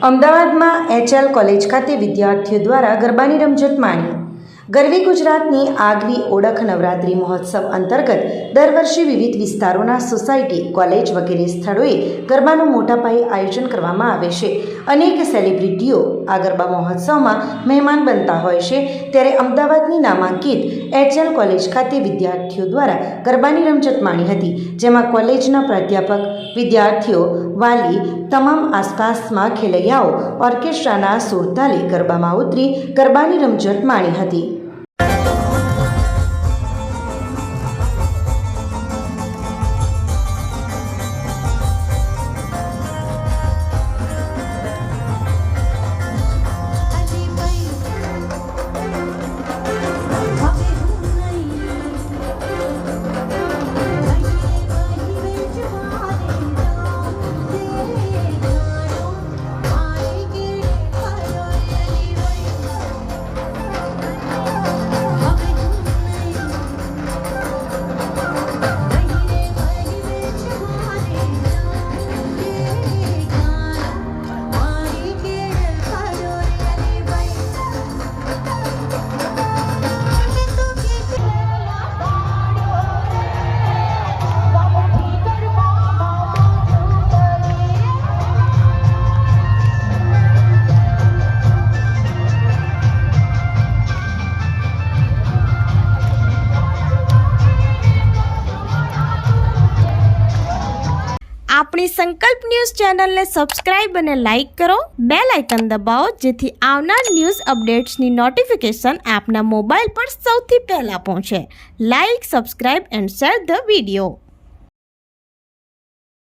અમદાવાદમાં HL college ખાતે વિદ્યાર્થીઓ દ્વારા ગરબાની રમઝટ માણી. ગરવી ગુજરાતની આગવી ઓળખ નવરાત્રિ મહોત્સવ અંતર્ગત દર વર્ષે વિવિધ વિસ્તારોના સોસાયટી, કોલેજ વગેરે સ્થળોએ ગરબાનું મોટા પાયે આયોજન કરવામાં આવે છે. અનેક સેલિબ્રિટીઓ આ ગરબા મહોત્સવમાં મહેમાન બનતા હોય છે. ત્યારે અમદાવાદની નામાંકિત HL કોલેજ ખાતે વિદ્યાર્થીઓ દ્વારા ગરબાની રમઝટ માણી હતી, જેમાં કોલેજના પ્રાધ્યાપક, વિદ્યાર્થીઓ, વાલી તમામ આસપાસમાં ખેલૈયાઓ ઓર્કેસ્ટ્રાના સુરતાલે ગરબામાં ઉતરી ગરબાની રમઝટ માણી હતી. આપણી સંકલ્પ ન્યૂઝ ચેનલને સબસ્ક્રાઇબ અને લાઇક કરો. બેલ આઇકન દબાવો જેથી આવનાર ન્યૂઝ અપડેટ્સની નોટિફિકેશન આપના મોબાઈલ પર સૌથી પહેલાં પહોંચે. Like, subscribe and share the video.